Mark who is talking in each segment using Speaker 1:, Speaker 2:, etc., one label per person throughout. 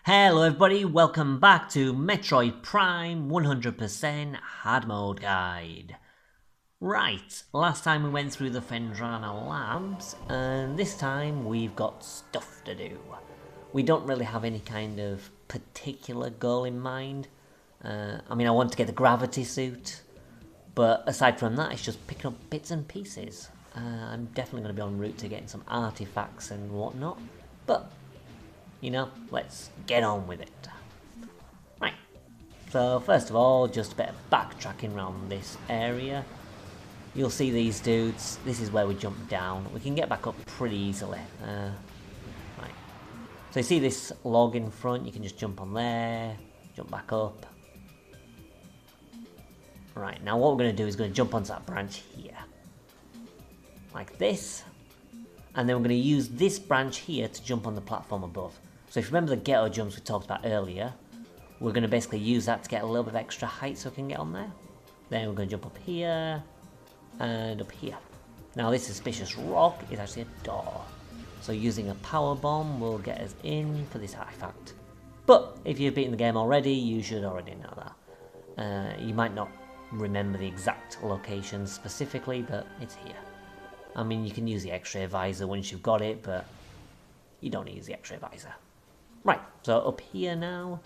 Speaker 1: Hello everybody, welcome back to Metroid Prime 100% Hard Mode Guide. Right, last time we went through the Fendrana Labs, and this time we've got stuff to do. We don't really have any kind of particular goal in mind. I want to get the gravity suit, but aside from that, it's just picking up bits and pieces. I'm definitely going to be en route to getting some artifacts and whatnot, but you know, let's get on with it. Right, so first of all, just a bit of backtracking around this area. You'll see these dudes, this is where we jump down. We can get back up pretty easily. Right, so you see this log in front, you can just jump on there, jump back up. Right, now what we're going to do is going to jump onto that branch here. Like this. And then we're going to use this branch here to jump on the platform above. So if you remember the ghetto jumps we talked about earlier, we're going to basically use that to get a little bit of extra height so we can get on there. Then we're going to jump up here, and up here. Now this suspicious rock is actually a door. So using a power bomb will get us in for this artifact. But if you've beaten the game already, you should already know that. You might not remember the exact location specifically, but it's here. I mean, you can use the X-ray visor once you've got it, but you don't need to use the X-ray visor. Right, so up here now.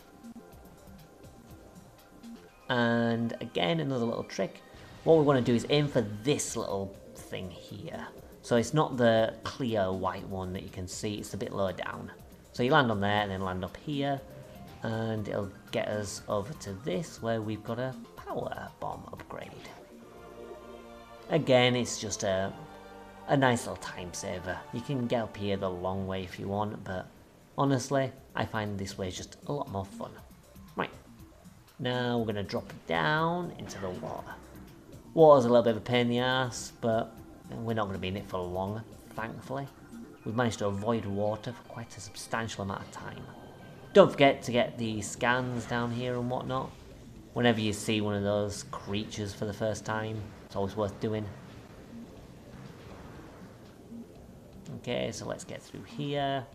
Speaker 1: And again, another little trick. What we want to do is aim for this little thing here. So it's not the clear white one that you can see, it's a bit lower down. So you land on there and then land up here. And it'll get us over to this, where we've got a power bomb upgrade. Again, it's just a nice little time saver. You can get up here the long way if you want, but honestly, I find this way is just a lot more fun. Right, now we're going to drop down into the water. Water's a little bit of a pain in the ass, but we're not going to be in it for long, thankfully. We've managed to avoid water for quite a substantial amount of time. Don't forget to get the scans down here and whatnot. Whenever you see one of those creatures for the first time, it's always worth doing. Okay, so let's get through here.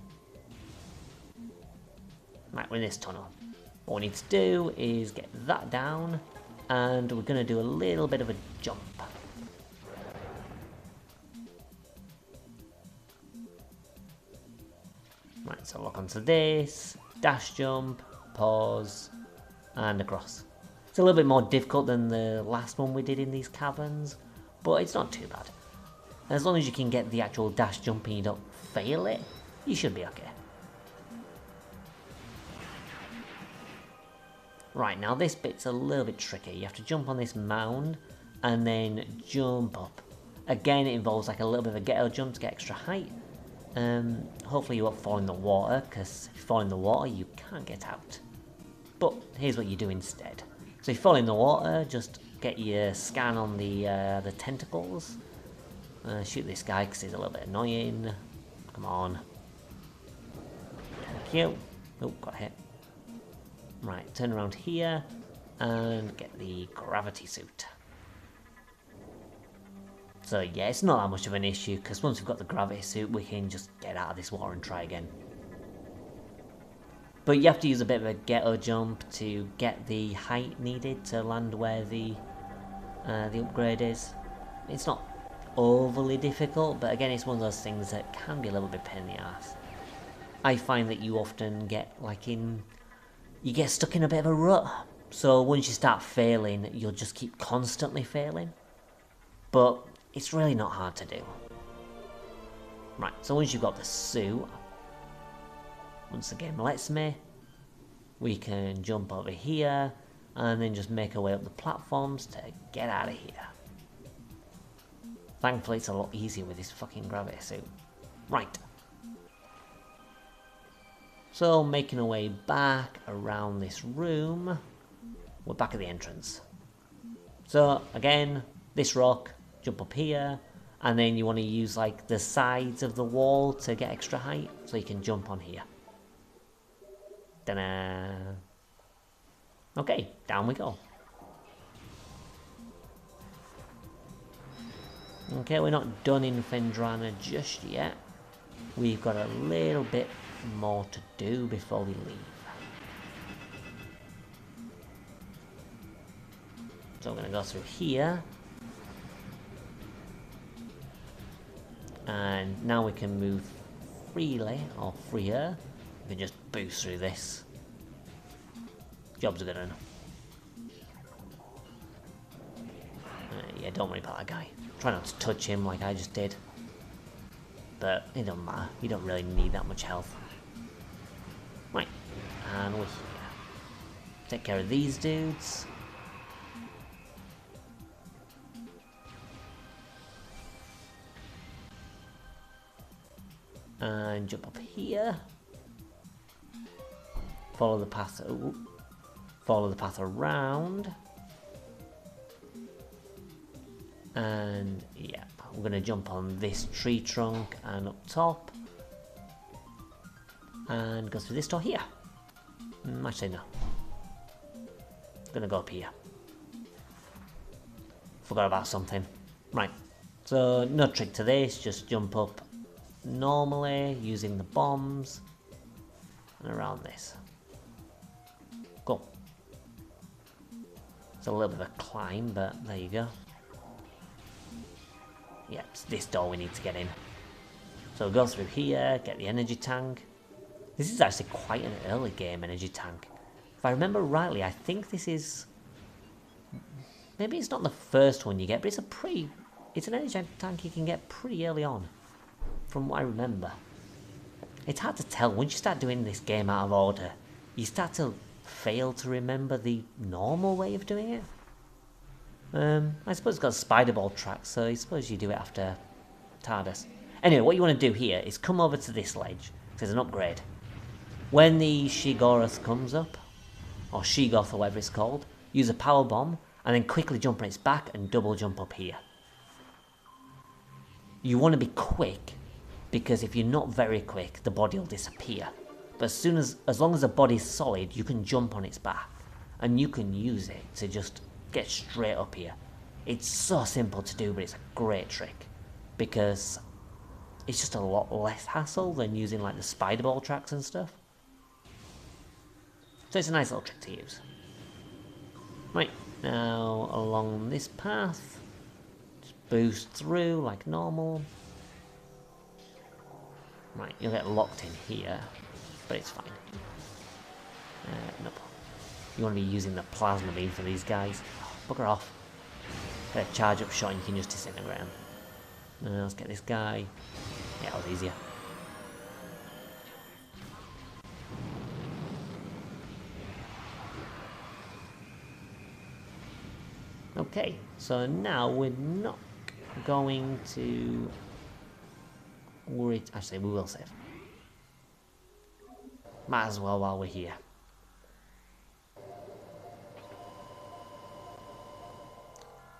Speaker 1: Right, we're in this tunnel. What we need to do is get that down, and we're going to do a little bit of a jump. Right, so lock onto this, dash jump, pause, and across. It's a little bit more difficult than the last one we did in these caverns, but it's not too bad. As long as you can get the actual dash jump and you don't fail it, you should be okay. Right, now this bit's a little bit tricky. You have to jump on this mound and then jump up. Again, it involves like a little bit of a ghetto jump to get extra height. Hopefully you won't fall in the water, because if you fall in the water, you can't get out. But here's what you do instead. So if you fall in the water, just get your scan on the tentacles. Shoot this guy because he's a little bit annoying. Come on. Thank you. Oh, got hit. Right, turn around here and get the gravity suit. So yeah, it's not that much of an issue because once we've got the gravity suit, we can just get out of this water and try again. But you have to use a bit of a ghetto jump to get the height needed to land where the upgrade is. It's not overly difficult, but again, it's one of those things that can be a little bit pain in the ass. I find that you often get you get stuck in a bit of a rut. So once you start failing, you'll just keep constantly failing. But it's really not hard to do. Right, so once you've got the suit, once the game lets me, we can jump over here and then just make our way up the platforms to get out of here. Thankfully, it's a lot easier with this fucking gravity suit. Right. So, making our way back around this room, we're back at the entrance. So, again, this rock, jump up here, and then you want to use like the sides of the wall to get extra height, so you can jump on here. Ta-da! Okay, down we go. Okay, we're not done in Fendrana just yet. We've got a little bit more to do before we leave. So we're going to go through here. And now we can move freely, or freer. We can just boost through this. Job's a good one. Yeah, don't worry about that guy. Try not to touch him like I just did. But it don't matter. You don't really need that much health. Right. And we're here. Take care of these dudes. And jump up here. Follow the path. Ooh. Follow the path around. And yeah, we're going to jump on this tree trunk and up top. And go through this door here. Actually, no. Going to go up here. Forgot about something. Right. So, no trick to this. Just jump up normally using the bombs. And around this. Cool. It's a little bit of a climb, but there you go. Yeah, it's this door we need to get in. So go through here, get the energy tank. This is actually quite an early game energy tank. If I remember rightly, I think this is... Maybe it's not the first one you get, but it's an energy tank you can get pretty early on. From what I remember. It's hard to tell. Once you start doing this game out of order, you start to fail to remember the normal way of doing it. I suppose it's got a spider ball track, so I suppose you do it after TARDIS. Anyway, what you want to do here is come over to this ledge. There's an upgrade. When the Shiggoth comes up, or Shiggoth or whatever it's called, use a power bomb, and then quickly jump on its back and double jump up here. You want to be quick, because if you're not very quick, the body will disappear. But as long as the body's solid, you can jump on its back, and you can use it to just get straight up here. It's so simple to do, but it's a great trick because it's just a lot less hassle than using like the spider ball tracks and stuff. So it's a nice little trick to use. Right, now along this path, just boost through like normal. Right, you'll get locked in here, but it's fine. Nope. You want to be using the plasma beam for these guys. Oh, bugger off. Get a charge up shot and you can just disintegrate them. Let's get this guy. Yeah, that was easier. Okay, so now we're not going to worry. Actually, we will save. Might as well while we're here.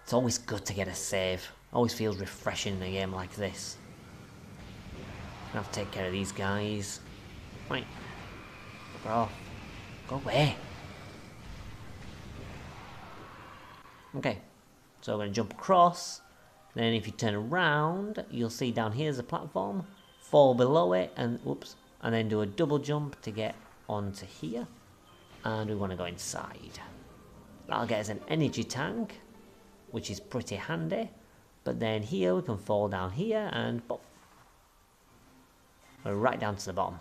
Speaker 1: It's always good to get a save. Always feels refreshing in a game like this. I have to take care of these guys. Right. Bro. Go away. Okay. So we're going to jump across. Then if you turn around, you'll see down here's a platform. Fall below it and whoops. And then do a double jump to get onto here. And we want to go inside. That'll get us an energy tank, which is pretty handy. But then here we can fall down here and pop. We're right down to the bottom.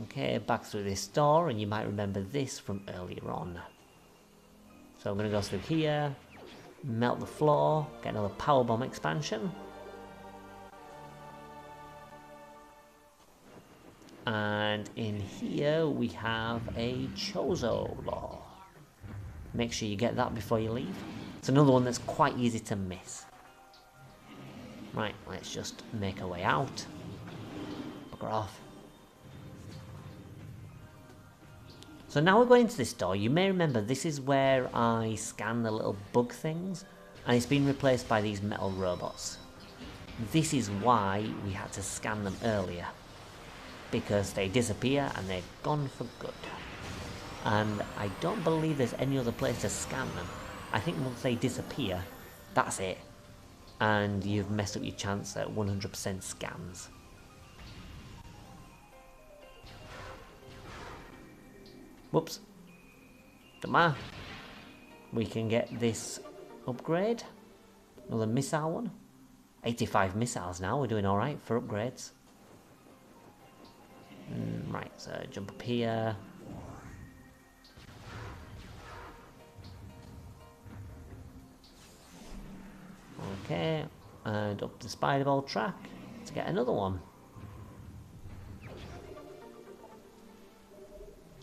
Speaker 1: Okay, back through this door, and you might remember this from earlier on. So I'm going to go through here, melt the floor, get another power bomb expansion. And in here we have a Chozo Law. Make sure you get that before you leave. It's another one that's quite easy to miss. Right, let's just make our way out. Bugger off. So now we're going into this door. You may remember this is where I scan the little bug things, and it's been replaced by these metal robots. This is why we had to scan them earlier, because they disappear and they're gone for good. And I don't believe there's any other place to scan them. I think once they disappear, that's it. And you've messed up your chance at 100% scans. Whoops. Don't matter. We can get this upgrade. Another missile one. 85 missiles now. We're doing alright for upgrades. Right, so jump up here. Okay, and up the spider ball track to get another one.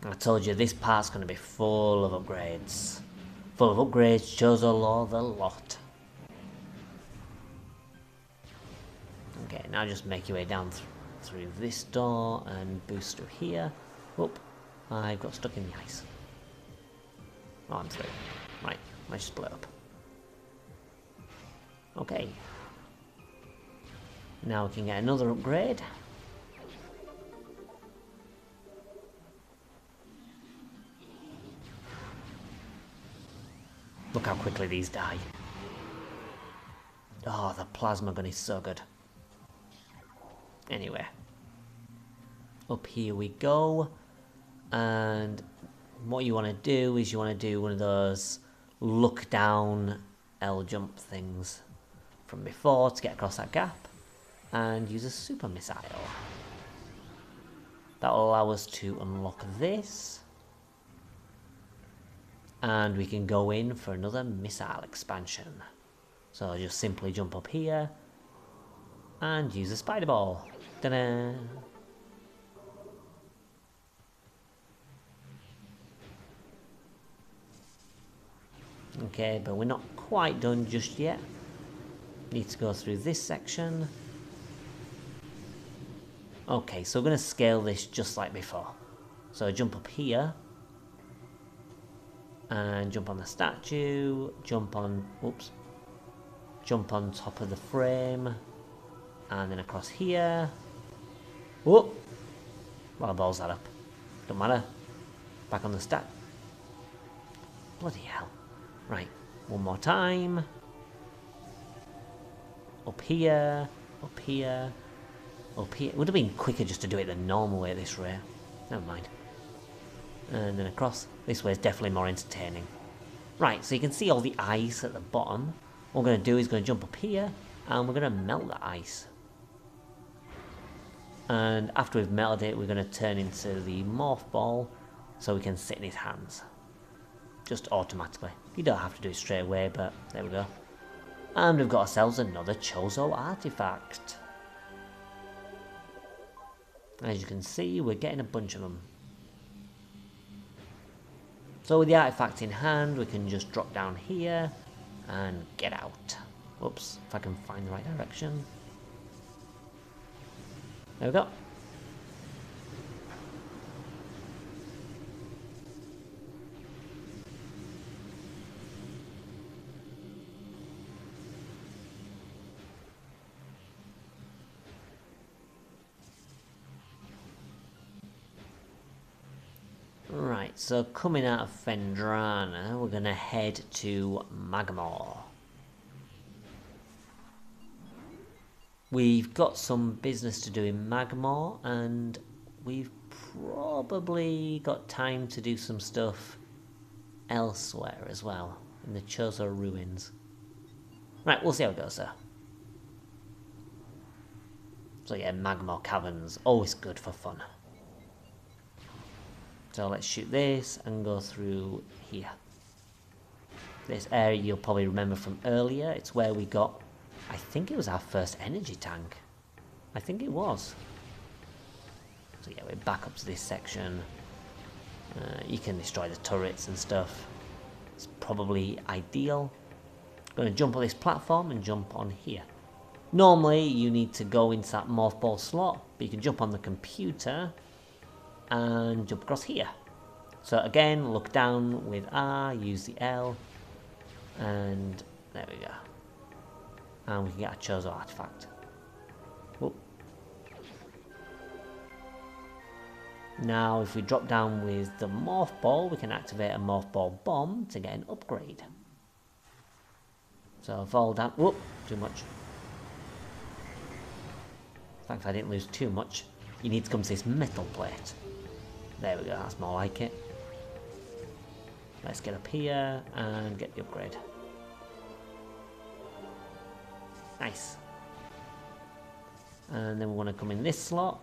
Speaker 1: I told you this part's going to be full of upgrades. Full of upgrades, Chozo Law the lot. Okay, now just make your way down through this door and boost through here. Whoop, I've got stuck in the ice. Oh, I'm through. Right, let's split up. Okay. Now we can get another upgrade. Look how quickly these die. Oh, the plasma gun is so good. Anyway. Up here we go. And what you want to do is you want to do one of those look down L jump things from before to get across that gap. And use a super missile. That will allow us to unlock this. And we can go in for another missile expansion. So just simply jump up here and use a spider ball. Ta-da! Okay, but we're not quite done just yet. Need to go through this section. Okay, so we're going to scale this just like before. So jump up here. And jump on the statue, jump on top of the frame, and then across here. Whoop! Well, balls that up. Don't matter. Back on the stat. Bloody hell. Right, one more time. Up here, up here, up here. It would have been quicker just to do it the normal way at this rate. Never mind. And then across. This way is definitely more entertaining. Right, so you can see all the ice at the bottom. What we're going to do is going to jump up here, and we're going to melt the ice. And after we've melted it, we're going to turn into the morph ball, so we can sit in his hands. Just automatically. You don't have to do it straight away, but there we go. And we've got ourselves another Chozo artifact. As you can see, we're getting a bunch of them. So with the artifact in hand, we can just drop down here and get out. Whoops, if I can find the right direction. There we go. Right, so coming out of Phendrana, we're going to head to Magmor. We've got some business to do in Magmor, and we've probably got time to do some stuff elsewhere as well, in the Chozo ruins. Right, we'll see how it goes there. So yeah, Magmor Caverns, always good for fun. So let's shoot this and go through here. This area you'll probably remember from earlier. It's where we got, I think it was our first energy tank. I think it was. So yeah, we're back up to this section. You can destroy the turrets and stuff. It's probably ideal. I'm going to jump on this platform and jump on here. Normally you need to go into that morph ball slot, but you can jump on the computer and jump across here. So again, look down with R, use the L, and there we go. And we can get a Chozo artifact. Whoop. Now if we drop down with the morph ball, we can activate a morph ball bomb to get an upgrade. So fall down, whoop, too much. In fact, if I didn't lose too much, you need to come to this metal plate. There we go, that's more like it. Let's get up here and get the upgrade. Nice. And then we want to come in this slot.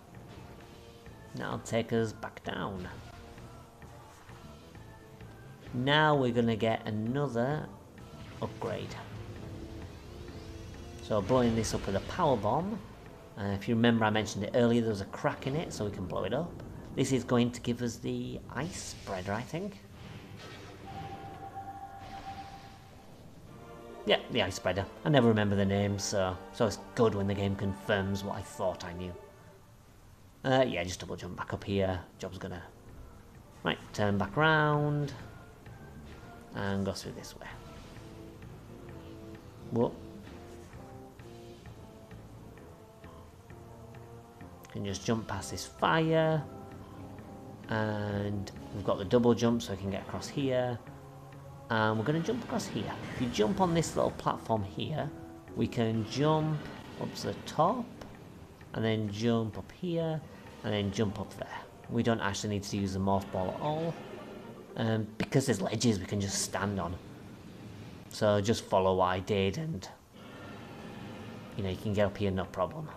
Speaker 1: That'll take us back down. Now we're going to get another upgrade. So blowing this up with a power bomb. If you remember, I mentioned it earlier, there was a crack in it, so we can blow it up. This is going to give us the ice spreader, I think. Yeah, the ice spreader. I never remember the name, so it's good when the game confirms what I thought I knew. Yeah, just double jump back up here. Job's gonna... Right, turn back round. And go through this way. Whoa. Can just jump past this fire. And we've got the double jump so we can get across here. And we're going to jump across here. If you jump on this little platform here, we can jump up to the top. And then jump up here. And then jump up there. We don't actually need to use the morph ball at all. Because there's ledges we can just stand on. So just follow what I did and... You know, you can get up here no problem.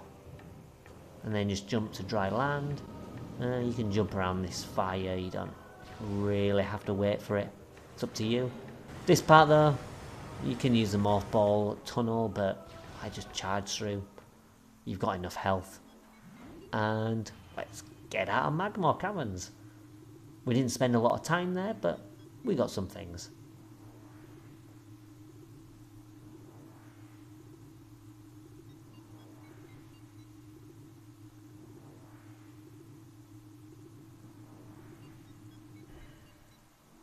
Speaker 1: And then just jump to dry land. You can jump around this fire, you don't really have to wait for it. It's up to you. This part though, you can use the morph ball tunnel, but I just charge through. You've got enough health. And let's get out of Magma Caverns. We didn't spend a lot of time there, but we got some things.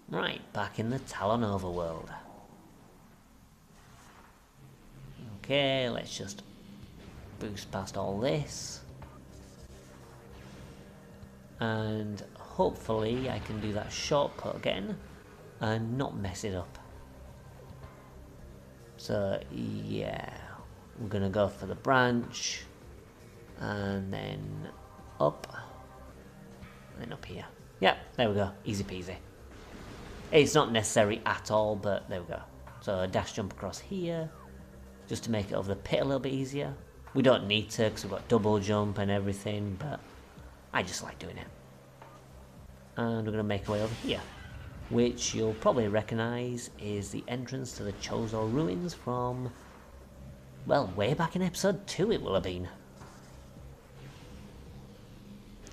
Speaker 1: Right, back in the Talon overworld. Okay, let's just boost past all this. And hopefully I can do that shortcut again and not mess it up. So yeah, we're gonna go for the branch and then up and then up here. Yep, there we go, easy peasy. It's not necessary at all, but there we go. So a dash jump across here, just to make it over the pit a little bit easier. We don't need to because we've got double jump and everything, but I just like doing it. And we're going to make our way over here, which you'll probably recognise is the entrance to the Chozo ruins from, well, way back in episode 2 it will have been.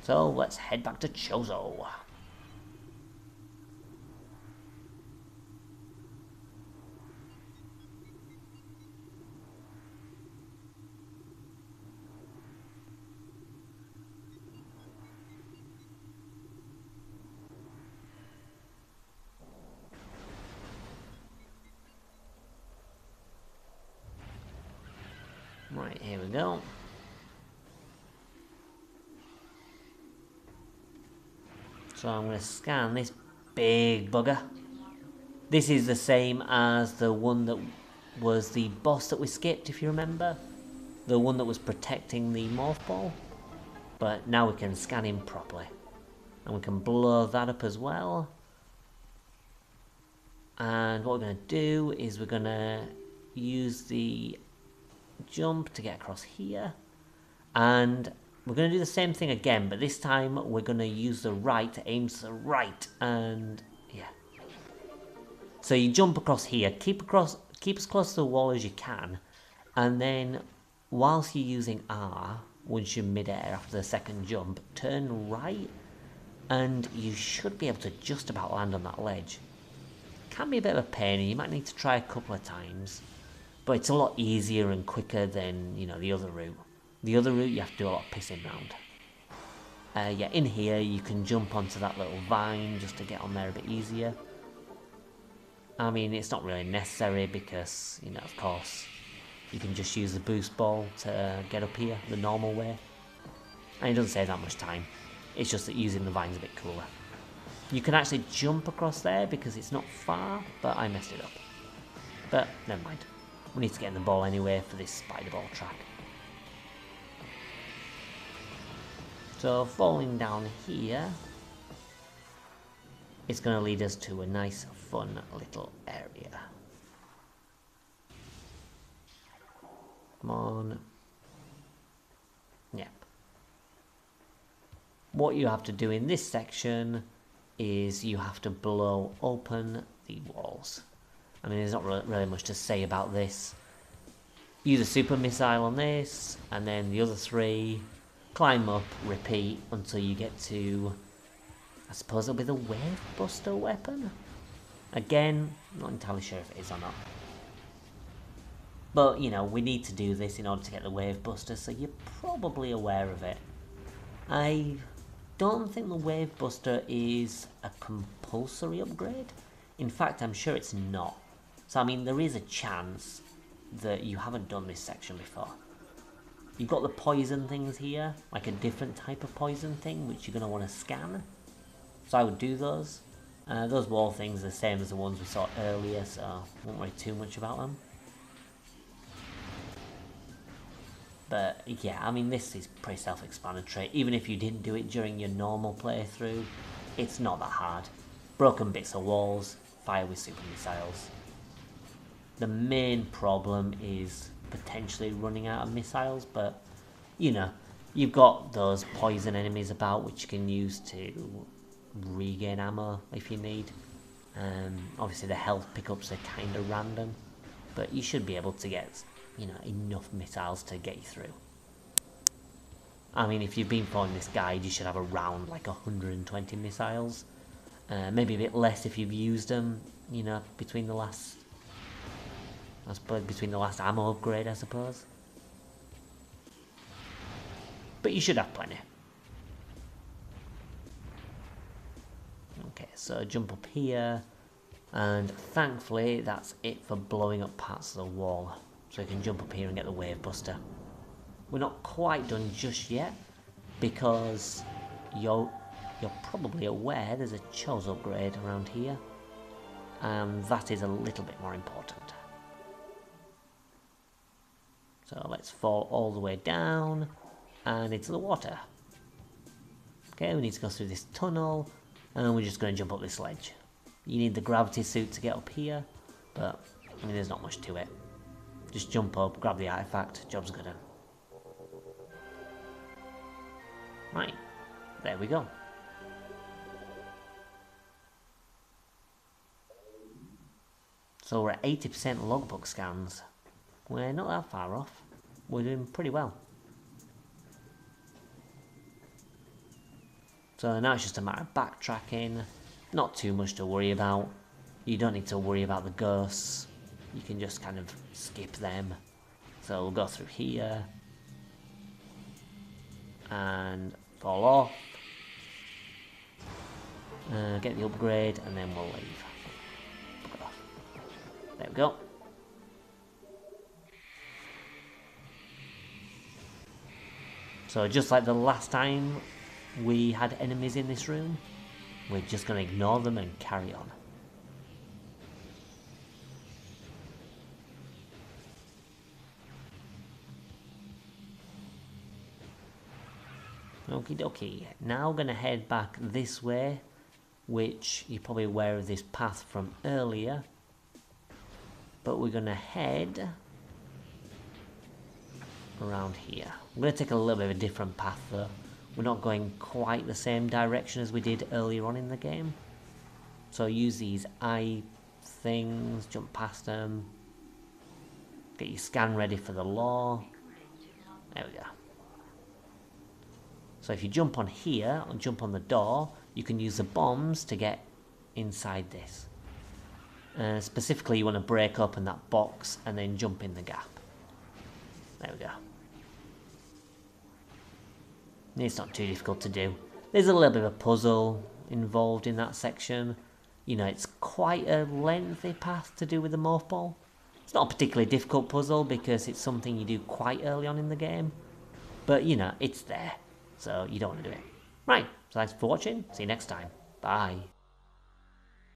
Speaker 1: So let's head back to Chozo. Right, here we go. So I'm going to scan this big bugger. This is the same as the one that was the boss that we skipped, if you remember. The one that was protecting the morph ball. But now we can scan him properly. And we can blow that up as well. And what we're going to do is we're going to use the jump to get across here, and we're going to do the same thing again, but this time we're going to use the right to aim to the right, and yeah. So you jump across here, keep as close to the wall as you can, and then whilst you're using R, once you're mid-air after the second jump, turn right, and you should be able to just about land on that ledge. Can be a bit of a pain, and you might need to try a couple of times. But it's a lot easier and quicker than, you know, the other route. The other route you have to do a lot of pissing round. Yeah, in here you can jump onto that little vine just to get on there a bit easier. I mean, it's not really necessary because, you know, of course, you can just use the boost ball to get up here the normal way. And it doesn't save that much time. It's just that using the vine's a bit cooler. You can actually jump across there because it's not far, but I messed it up. But never mind. We need to get in the ball anyway for this spider ball track. So falling down here, it's going to lead us to a nice fun little area. Come on. Yep. What you have to do in this section is you have to blow open the walls. I mean, there's not really much to say about this. Use a super missile on this, and then the other three. Climb up, repeat until you get to, I suppose it'll be the wave buster weapon? Again, not entirely sure if it is or not. But, you know, we need to do this in order to get the wave buster, so you're probably aware of it. I don't think the wave buster is a compulsory upgrade. In fact, I'm sure it's not. So, I mean, there is a chance that you haven't done this section before. You've got the poison things here, like a different type of poison thing, which you're going to want to scan. So I would do those. Those wall things are the same as the ones we saw earlier, so I won't worry too much about them. But yeah, I mean, this is pretty self-explanatory. Even if you didn't do it during your normal playthrough, it's not that hard. Broken bits of walls, fire with super missiles. The main problem is potentially running out of missiles, but you know, you've got those poison enemies about which you can use to regain ammo if you need. Obviously the health pickups are kind of random, but you should be able to get, you know, enough missiles to get you through. I mean, if you've been following this guide, you should have around like 120 missiles. Maybe a bit less if you've used them, you know, between the last ammo upgrade, I suppose. But you should have plenty. Okay, so jump up here, and thankfully that's it for blowing up parts of the wall. So you can jump up here and get the wave buster. We're not quite done just yet, because you're probably aware there's a Chose upgrade around here, and that is a little bit more important. So let's fall all the way down and into the water. Okay, we need to go through this tunnel, and we're just going to jump up this ledge. You need the gravity suit to get up here, but I mean, there's not much to it. Just jump up, grab the artifact, job's good. Right, there we go. So we're at 80% logbook scans. We're not that far off. We're doing pretty well. So now it's just a matter of backtracking. Not too much to worry about. You don't need to worry about the ghosts. You can just kind of skip them. So we'll go through here. And fall off. Get the upgrade, and then we'll leave. There we go. So just like the last time we had enemies in this room, we're just going to ignore them and carry on. Okie dokie. Now we're going to head back this way, which you're probably aware of this path from earlier. But we're going to head around here. We're going to take a little bit of a different path though. We're not going quite the same direction as we did earlier on in the game. So use these eye things, jump past them. Get your scan ready for the law. There we go. So if you jump on here, or jump on the door, you can use the bombs to get inside this. Specifically, you want to break open that box and then jump in the gap. There we go. It's not too difficult to do. There's a little bit of a puzzle involved in that section. You know, it's quite a lengthy path to do with the morph ball. It's not a particularly difficult puzzle because it's something you do quite early on in the game. But, you know, it's there. So you don't want to do it. Right, so thanks for watching. See you next time. Bye.